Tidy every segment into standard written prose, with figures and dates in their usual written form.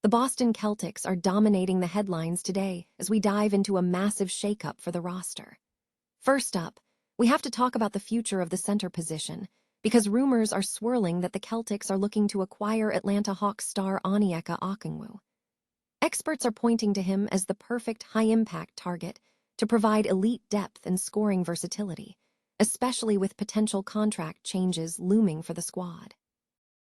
The Boston Celtics are dominating the headlines today as we dive into a massive shakeup for the roster. First up, we have to talk about the future of the center position, because rumors are swirling that the Celtics are looking to acquire Atlanta Hawks star Onyeka Okongwu. Experts are pointing to him as the perfect high-impact target to provide elite depth and scoring versatility, especially with potential contract changes looming for the squad.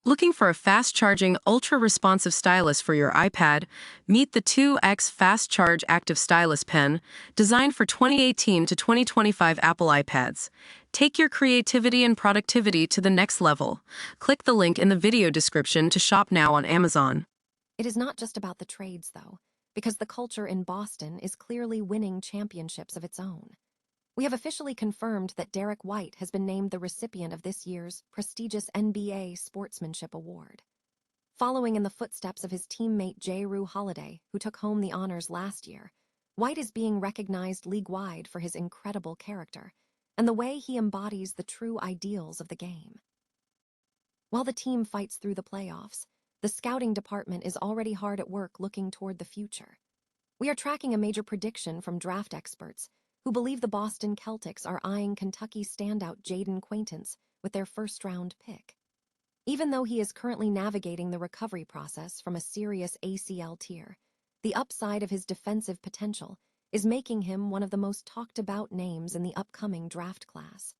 Looking for a fast-charging, ultra-responsive stylus for your iPad? Meet the 2X Fast Charge Active Stylus Pen, designed for 2018 to 2025 Apple iPads. Take your creativity and productivity to the next level. Click the link in the video description to shop now on Amazon. It is not just about the trades, though, because the culture in Boston is clearly winning championships of its own. We have officially confirmed that Derrick White has been named the recipient of this year's prestigious NBA Sportsmanship Award. Following in the footsteps of his teammate Jrue Holiday, who took home the honors last year, White is being recognized league-wide for his incredible character and the way he embodies the true ideals of the game. While the team fights through the playoffs, the scouting department is already hard at work looking toward the future. We are tracking a major prediction from draft experts who believe the Boston Celtics are eyeing Kentucky standout Jayden Quaintance with their first-round pick. Even though he is currently navigating the recovery process from a serious ACL tear, the upside of his defensive potential is making him one of the most talked-about names in the upcoming draft class.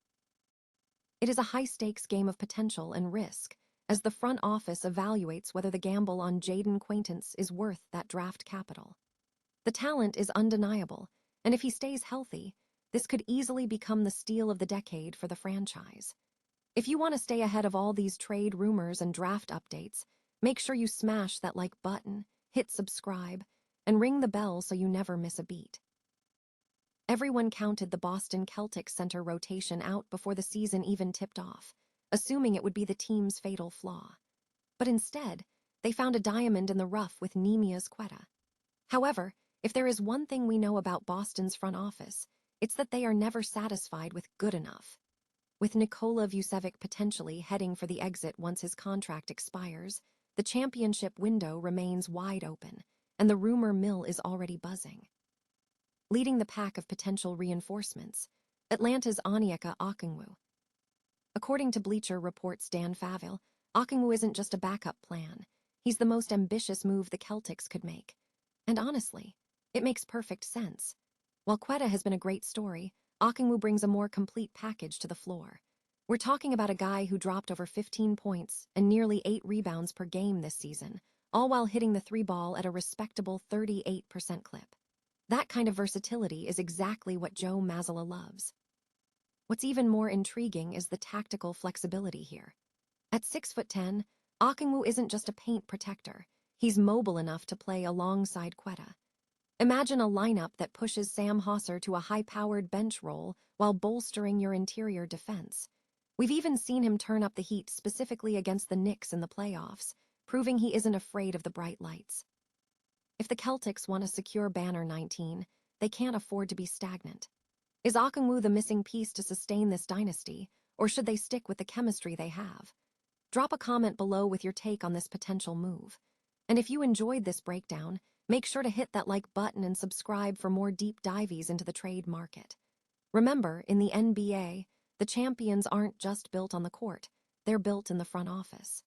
It is a high-stakes game of potential and risk as the front office evaluates whether the gamble on Jayden Quaintance is worth that draft capital. The talent is undeniable, and if he stays healthy, this could easily become the steal of the decade for the franchise. If you want to stay ahead of all these trade rumors and draft updates, make sure you smash that like button, hit subscribe, and ring the bell so you never miss a beat. Everyone counted the Boston Celtics center rotation out before the season even tipped off, assuming it would be the team's fatal flaw. But instead, they found a diamond in the rough with Neemias Queta. However, if there is one thing we know about Boston's front office, it's that they are never satisfied with good enough. With Nikola Vucevic potentially heading for the exit once his contract expires, the championship window remains wide open, and the rumor mill is already buzzing. Leading the pack of potential reinforcements, Atlanta's Onyeka Okongwu. According to Bleacher Report's Dan Faville, Okongwu isn't just a backup plan. He's the most ambitious move the Celtics could make. And honestly, it makes perfect sense. While Queta has been a great story, Okongwu brings a more complete package to the floor. We're talking about a guy who dropped over 15 points and nearly 8 rebounds per game this season, all while hitting the three ball at a respectable 38% clip. That kind of versatility is exactly what Joe Mazzulla loves. What's even more intriguing is the tactical flexibility here. At 6'10", Okongwu isn't just a paint protector. He's mobile enough to play alongside Queta. Imagine a lineup that pushes Sam Hauser to a high-powered bench role while bolstering your interior defense. We've even seen him turn up the heat specifically against the Knicks in the playoffs, proving he isn't afraid of the bright lights. If the Celtics want to secure Banner 19, they can't afford to be stagnant. Is Okongwu the missing piece to sustain this dynasty, or should they stick with the chemistry they have? Drop a comment below with your take on this potential move. And if you enjoyed this breakdown, make sure to hit that like button and subscribe for more deep dives into the trade market. Remember, in the NBA, the champions aren't just built on the court, they're built in the front office.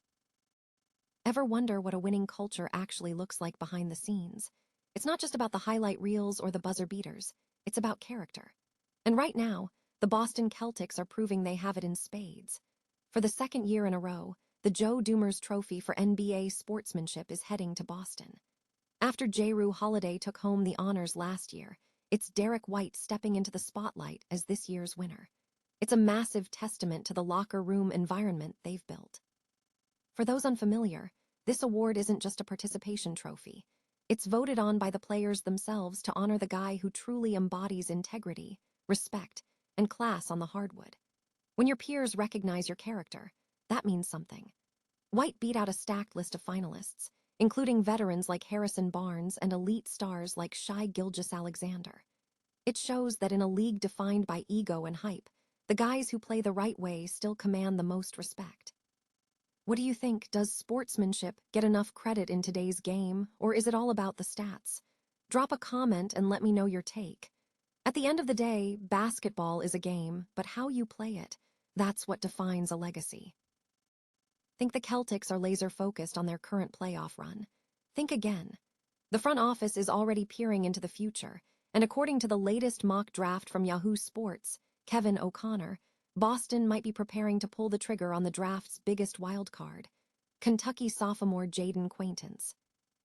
Ever wonder what a winning culture actually looks like behind the scenes? It's not just about the highlight reels or the buzzer beaters, it's about character. And right now, the Boston Celtics are proving they have it in spades. For the second year in a row, the Joe Dumars Trophy for NBA Sportsmanship is heading to Boston. After Jrue Holiday took home the honors last year, it's Derrick White stepping into the spotlight as this year's winner. It's a massive testament to the locker room environment they've built. For those unfamiliar, this award isn't just a participation trophy. It's voted on by the players themselves to honor the guy who truly embodies integrity, respect, and class on the hardwood. When your peers recognize your character, that means something. White beat out a stacked list of finalists, including veterans like Harrison Barnes and elite stars like Shai Gilgeous-Alexander. It shows that in a league defined by ego and hype, the guys who play the right way still command the most respect. What do you think? Does sportsmanship get enough credit in today's game, or is it all about the stats? Drop a comment and let me know your take. At the end of the day, basketball is a game, but how you play it, that's what defines a legacy. Think the Celtics are laser-focused on their current playoff run? Think again. The front office is already peering into the future, and according to the latest mock draft from Yahoo Sports, Kevin O'Connor, Boston might be preparing to pull the trigger on the draft's biggest wild card, Kentucky sophomore Jayden Quaintance.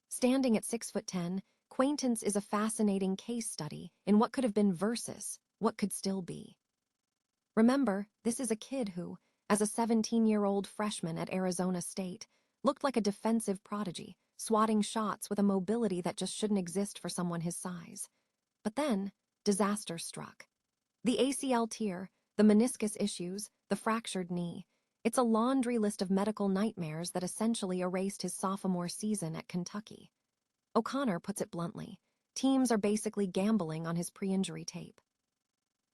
Standing at 6'10", Quaintance is a fascinating case study in what could have been versus what could still be. Remember, this is a kid who, as a 17-year-old freshman at Arizona State, looked like a defensive prodigy, swatting shots with a mobility that just shouldn't exist for someone his size. But then, disaster struck. The ACL tear, the meniscus issues, the fractured knee. It's a laundry list of medical nightmares that essentially erased his sophomore season at Kentucky. O'Connor puts it bluntly, teams are basically gambling on his pre-injury tape.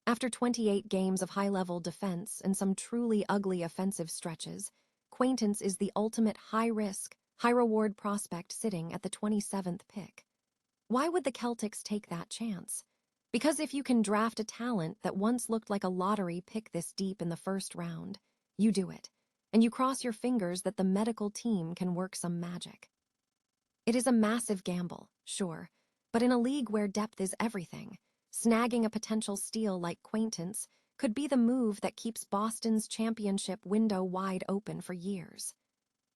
After 28 games of high-level defense and some truly ugly offensive stretches, Quaintance is the ultimate high-risk, high-reward prospect sitting at the 27th pick. Why would the Celtics take that chance? Because if you can draft a talent that once looked like a lottery pick this deep in the first round, you do it, and you cross your fingers that the medical team can work some magic. It is a massive gamble, sure, but in a league where depth is everything, snagging a potential steal like Quaintance could be the move that keeps Boston's championship window wide open for years.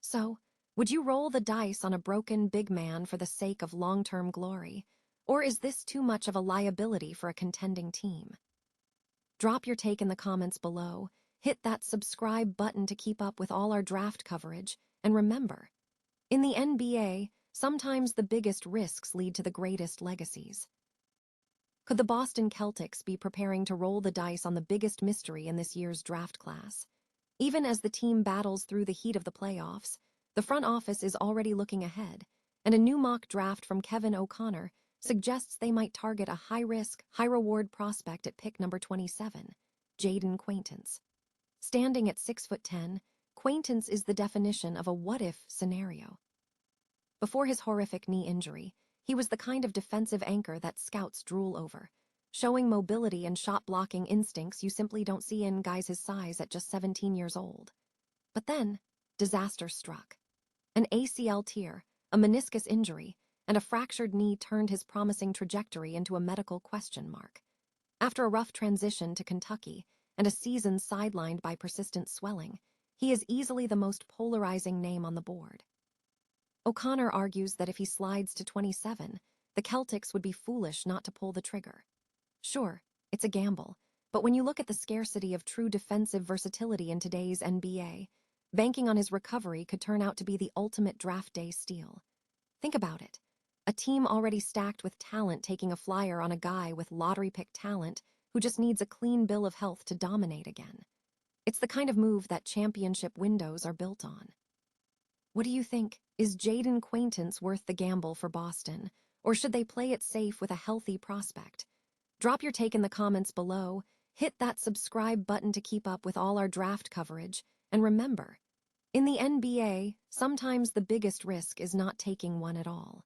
So, would you roll the dice on a broken big man for the sake of long-term glory, or is this too much of a liability for a contending team? Drop your take in the comments below, hit that subscribe button to keep up with all our draft coverage, and remember, in the NBA, sometimes the biggest risks lead to the greatest legacies. Could the Boston Celtics be preparing to roll the dice on the biggest mystery in this year's draft class? Even as the team battles through the heat of the playoffs, the front office is already looking ahead, and a new mock draft from Kevin O'Connor suggests they might target a high-risk, high-reward prospect at pick number 27, Jayden Quaintance. Standing at 6'10", Quaintance is the definition of a what-if scenario. Before his horrific knee injury, he was the kind of defensive anchor that scouts drool over, showing mobility and shot-blocking instincts you simply don't see in guys his size at just 17 years old. But then, disaster struck. An ACL tear, a meniscus injury, and a fractured knee turned his promising trajectory into a medical question mark. After a rough transition to Kentucky and a season sidelined by persistent swelling, he is easily the most polarizing name on the board. O'Connor argues that if he slides to 27, the Celtics would be foolish not to pull the trigger. Sure, it's a gamble, but when you look at the scarcity of true defensive versatility in today's NBA, banking on his recovery could turn out to be the ultimate draft day steal. Think about it. A team already stacked with talent taking a flyer on a guy with lottery-pick talent who just needs a clean bill of health to dominate again. It's the kind of move that championship windows are built on. What do you think? Is Jayden Quaintance worth the gamble for Boston, or should they play it safe with a healthy prospect? Drop your take in the comments below, hit that subscribe button to keep up with all our draft coverage, and remember, in the NBA, sometimes the biggest risk is not taking one at all.